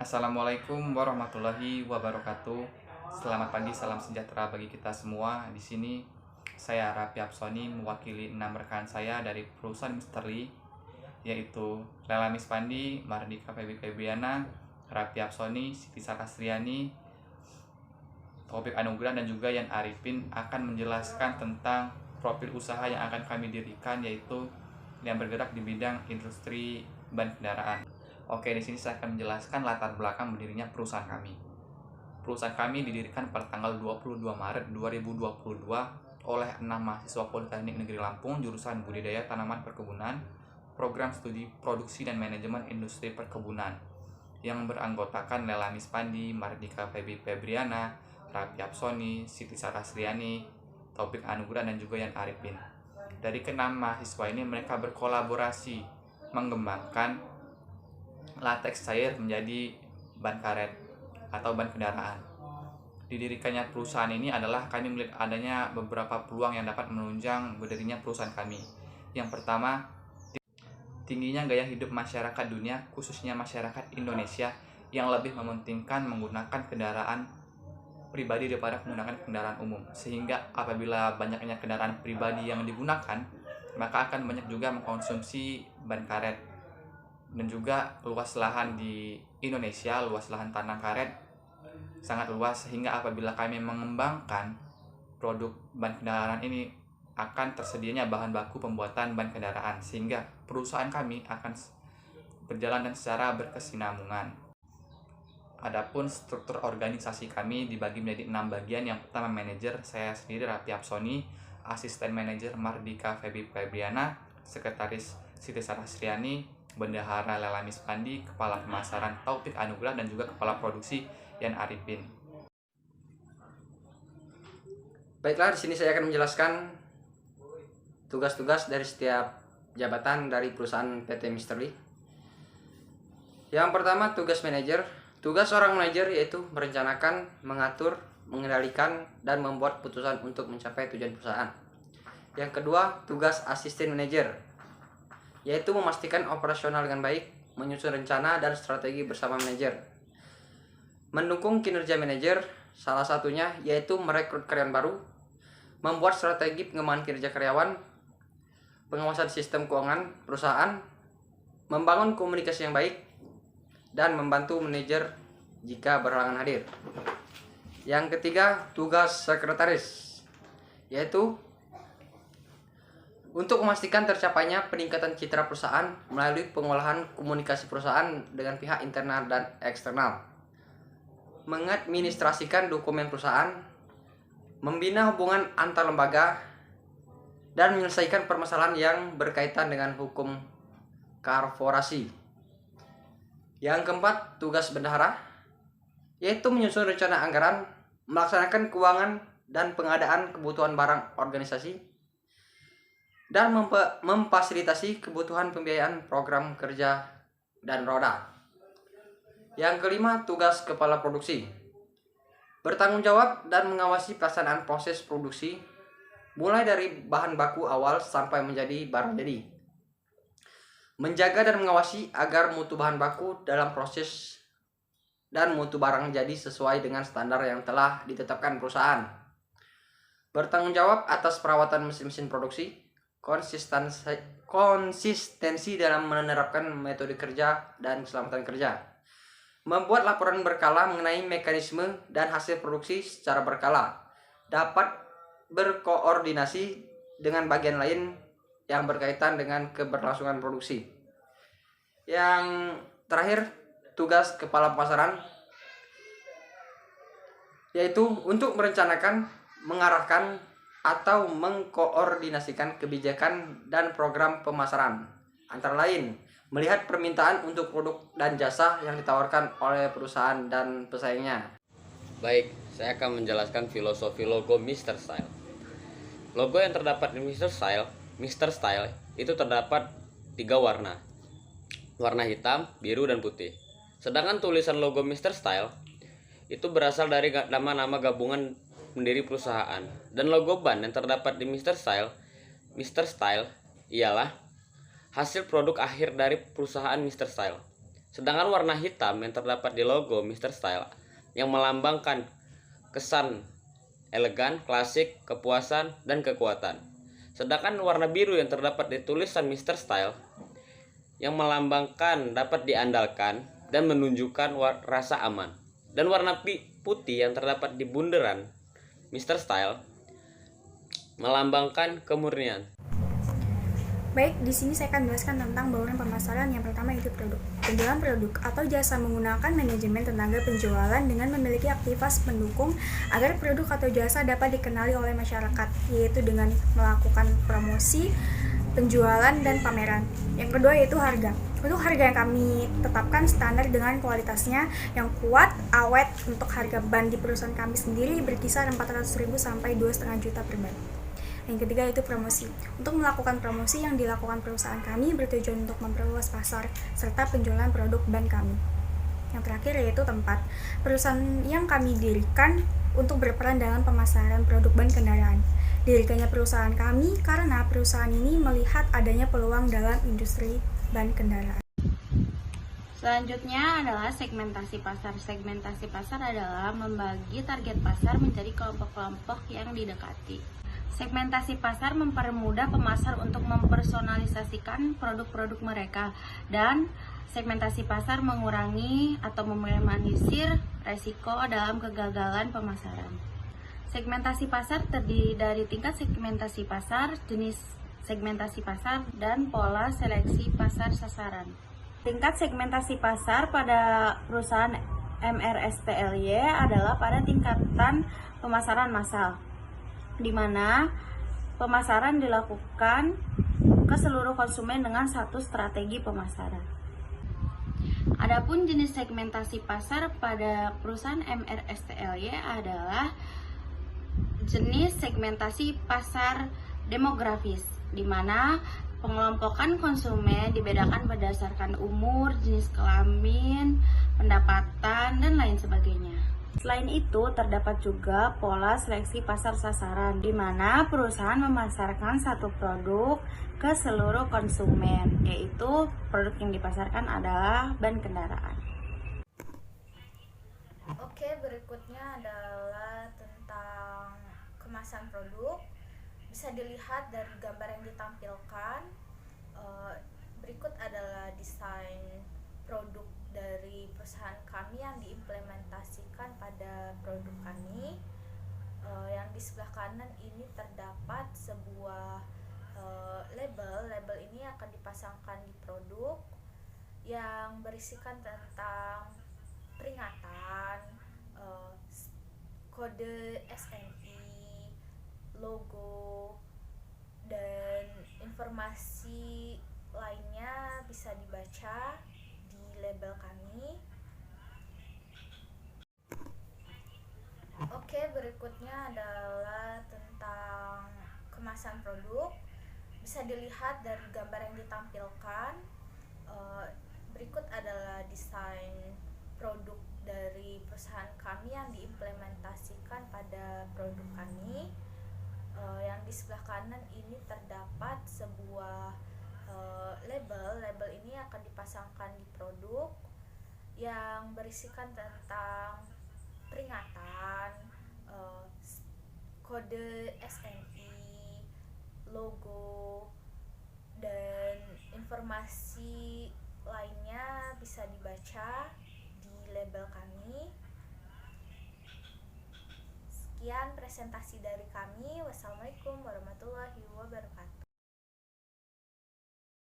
Assalamualaikum warahmatullahi wabarakatuh. Selamat pagi, salam sejahtera bagi kita semua. Di sini saya Raffi Apsoni mewakili 6 rekan saya dari perusahaan Mr. Lee, yaitu Lela Mispandi, Mardika Febi Febriana, Raffi Apsoni, Siti Sakastriani, Taufik Anugrah dan juga Yan Arifin akan menjelaskan tentang profil usaha yang akan kami dirikan, yaitu yang bergerak di bidang industri ban kendaraan. Oke, di sini saya akan menjelaskan latar belakang berdirinya perusahaan kami. Perusahaan kami didirikan pada tanggal 22 Maret 2022 oleh 6 mahasiswa Politeknik Negeri Lampung jurusan Budidaya Tanaman Perkebunan, Program Studi Produksi dan Manajemen Industri Perkebunan yang beranggotakan Lela Mispandi, Mardika Febi Febriana, Raffi Apsoni, Siti Sarasriani, Taufik Anugrah dan juga Yan Arifin. Dari keenam mahasiswa ini mereka berkolaborasi mengembangkan latex cair menjadi ban karet atau ban kendaraan. Didirikannya perusahaan ini adalah kami melihat adanya beberapa peluang yang dapat menunjang berdirinya perusahaan kami. Yang pertama, tingginya gaya hidup masyarakat dunia, khususnya masyarakat Indonesia yang lebih mementingkan menggunakan kendaraan pribadi daripada menggunakan kendaraan umum. Sehingga apabila banyaknya kendaraan pribadi yang digunakan, maka akan banyak juga mengkonsumsi ban karet. Dan juga luas lahan di Indonesia, luas lahan tanah karet sangat luas, sehingga apabila kami mengembangkan produk ban kendaraan ini akan tersedianya bahan baku pembuatan ban kendaraan, sehingga perusahaan kami akan berjalan dan secara berkesinambungan. Adapun struktur organisasi kami dibagi menjadi 6 bagian. Yang pertama manajer, saya sendiri Raffi Apsoni, asisten manajer Mardika Febi Febriana, sekretaris Siti Sarasriani, bendahara Lela Mispandi, kepala pemasaran Taufik Anugrah dan juga kepala produksi Yan Arifin. Baiklah, di sini saya akan menjelaskan tugas-tugas dari setiap jabatan dari perusahaan PT Mr. Lee. Yang pertama, tugas manajer. Tugas seorang manajer yaitu merencanakan, mengatur, mengendalikan, dan membuat putusan untuk mencapai tujuan perusahaan. Yang kedua, tugas asisten manajer, yaitu memastikan operasional dengan baik, menyusun rencana dan strategi bersama manajer. Mendukung kinerja manajer, salah satunya yaitu merekrut karyawan baru, membuat strategi pengembangan kinerja karyawan, pengawasan sistem keuangan perusahaan, membangun komunikasi yang baik, dan membantu manajer jika berhalangan hadir. Yang ketiga, tugas sekretaris, yaitu untuk memastikan tercapainya peningkatan citra perusahaan melalui pengolahan komunikasi perusahaan dengan pihak internal dan eksternal, mengadministrasikan dokumen perusahaan, membina hubungan antar lembaga, dan menyelesaikan permasalahan yang berkaitan dengan hukum korporasi. Yang keempat, tugas bendahara, yaitu menyusun rencana anggaran, melaksanakan keuangan dan pengadaan kebutuhan barang organisasi, dan memfasilitasi kebutuhan pembiayaan program kerja dan roda. Yang kelima, tugas kepala produksi, bertanggung jawab dan mengawasi pelaksanaan proses produksi mulai dari bahan baku awal sampai menjadi barang jadi, menjaga dan mengawasi agar mutu bahan baku dalam proses dan mutu barang jadi sesuai dengan standar yang telah ditetapkan perusahaan, bertanggung jawab atas perawatan mesin-mesin produksi, konsistensi dalam menerapkan metode kerja dan keselamatan kerja, membuat laporan berkala mengenai mekanisme dan hasil produksi secara berkala, dapat berkoordinasi dengan bagian lain yang berkaitan dengan keberlangsungan produksi. Yang terakhir, tugas kepala pemasaran, yaitu untuk merencanakan, mengarahkan, atau mengkoordinasikan kebijakan dan program pemasaran, antara lain melihat permintaan untuk produk dan jasa yang ditawarkan oleh perusahaan dan pesaingnya. Baik, saya akan menjelaskan filosofi logo Mr. Style. Logo yang terdapat di Mr. Style itu terdapat 3 warna. Warna hitam, biru, dan putih. Sedangkan tulisan logo Mr. Style itu berasal dari nama-nama gabungan pendiri perusahaan. Dan logo ban yang terdapat di Mr. Style ialah hasil produk akhir dari perusahaan Mr. Style. Sedangkan warna hitam yang terdapat di logo Mr. Style yang melambangkan kesan elegan, klasik, kepuasan, dan kekuatan. Sedangkan warna biru yang terdapat di tulisan Mr. Style yang melambangkan dapat diandalkan dan menunjukkan rasa aman. Dan warna putih yang terdapat di bundaran Mr. Style melambangkan kemurnian. Baik, di sini saya akan menjelaskan tentang bauran pemasaran. Yang pertama yaitu produk. Penjualan produk atau jasa menggunakan manajemen tenaga penjualan dengan memiliki aktivitas pendukung agar produk atau jasa dapat dikenali oleh masyarakat, yaitu dengan melakukan promosi, penjualan, dan pameran. Yang kedua yaitu harga. Untuk harga yang kami tetapkan standar dengan kualitasnya yang kuat, awet. Untuk harga ban di perusahaan kami sendiri berkisar 400.000 sampai 2,5 juta per ban. Yang ketiga yaitu promosi. Untuk melakukan promosi yang dilakukan perusahaan kami bertujuan untuk memperluas pasar serta penjualan produk ban kami. Yang terakhir yaitu tempat. Perusahaan yang kami dirikan untuk berperan dalam pemasaran produk ban kendaraan. Dirikannya perusahaan kami karena perusahaan ini melihat adanya peluang dalam industri ban kendaraan. Selanjutnya adalah segmentasi pasar. Segmentasi pasar adalah membagi target pasar menjadi kelompok-kelompok yang didekati. Segmentasi pasar mempermudah pemasar untuk mempersonalisasikan produk-produk mereka, dan segmentasi pasar mengurangi atau meminimalisir resiko dalam kegagalan pemasaran. Segmentasi pasar terdiri dari tingkat segmentasi pasar, jenis segmentasi pasar, dan pola seleksi pasar sasaran. Tingkat segmentasi pasar pada perusahaan MRSTLY adalah pada tingkatan pemasaran massal, di mana pemasaran dilakukan ke seluruh konsumen dengan satu strategi pemasaran. Adapun jenis segmentasi pasar pada perusahaan MRSTLY adalah jenis segmentasi pasar demografis, di mana pengelompokan konsumen dibedakan berdasarkan umur, jenis kelamin, pendapatan, dan lain sebagainya. Selain itu, terdapat juga pola seleksi pasar sasaran, di mana perusahaan memasarkan satu produk ke seluruh konsumen, yaitu produk yang dipasarkan adalah ban kendaraan. Oke, berikutnya adalah tentang kemasan produk. Bisa dilihat dari gambar yang ditampilkan. Berikut adalah desain produk dari perusahaan kami yang diimplementasikan pada produk kami. Yang di sebelah kanan ini terdapat sebuah label. Label ini akan dipasangkan di produk yang berisikan tentang peringatan, kode SNI, logo, dan informasi lainnya bisa dibaca di label kami. Oke, berikutnya adalah tentang kemasan produk. Bisa dilihat dari gambar yang ditampilkan. Berikut adalah desain produk dari perusahaan kami yang diimplementasikan pada produk kami. Yang di sebelah kanan ini terdapat sebuah label. Label ini akan dipasangkan di produk yang berisikan tentang peringatan, kode SNI, logo, dan informasi lainnya bisa dibaca di label kami. Sekian presentasi dari kami. Wassalamualaikum warahmatullahi wabarakatuh.